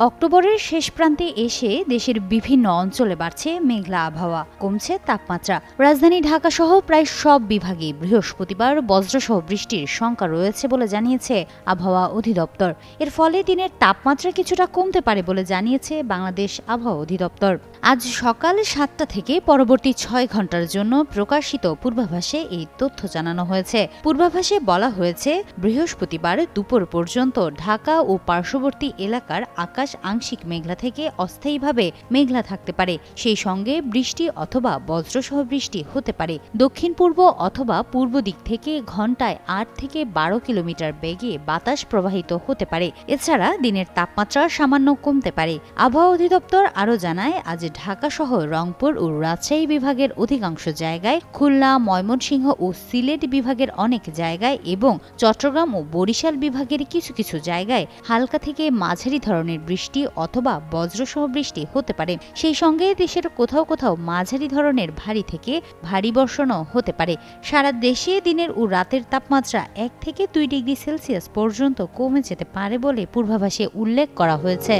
অক্টোবরের শেষ প্রান্তে এসে দেশের বিভিন্ন অঞ্চলে বাড়ছে মেঘলা আবহাওয়া, কমছে তাপমাত্রা। রাজধানী ঢাকা সহ প্রায় সব বিভাগে বৃহস্পতিবার বজ্রসহ বৃষ্টির শঙ্কা রয়েছে বলে জানিয়েছে আবহাওয়া অধিদপ্তর। এর ফলে দিনের তাপমাত্রা কিছুটা কমতে পারে বলে জানিয়েছে বাংলাদেশ আবহাওয়া অধিদপ্তর। আজ সকাল 7টা থেকে পরবর্তী 6 ঘন্টার জন্য প্রকাশিত পূর্বাভাসে এই তথ্য জানানো হয়েছে। পূর্বাভাসে বলা হয়েছে, বৃহস্পতিবার দুপুর পর্যন্ত ঢাকা ও পার্শ্ববর্তী এলাকার আকাশ আংশিক মেঘলা থেকে অস্থায়ীভাবে মেঘলা থাকতে পারে। সেই সঙ্গে বৃষ্টি অথবা বজ্রসহ বৃষ্টি হতে পারে। দক্ষিণ পূর্ব অথবা পূর্ব দিক থেকে ঘন্টায় 8 থেকে 12 কিলোমিটার বেগে বাতাস প্রবাহিত হতে পারে। এছাড়া দিনের তাপমাত্রা সামান্য কমতে পারে। আবহাওয়া অধিদপ্তর আরও জানায়, আজ ঢাকা সহ রংপুর ও রাজশাহী বিভাগের অধিকাংশ জায়গায়, খুলনা, ময়মনসিংহ ও সিলেট বিভাগের অনেক জায়গায় এবং চট্টগ্রাম ও বরিশাল বিভাগের কিছু কিছু জায়গায় হালকা থেকে মাঝারি ধরনের বৃষ্টি অথবা বজ্রসহ বৃষ্টি হতে পারে। সেই সঙ্গে দেশের কোথাও কোথাও মাঝারি ধরনের ভারী থেকে ভারী বর্ষণও হতে পারে। সারা দেশে দিনের ও রাতের তাপমাত্রা 1 থেকে 2 ডিগ্রি সেলসিয়াস পর্যন্ত কমে যেতে পারে বলে পূর্বাভাসে উল্লেখ করা হয়েছে।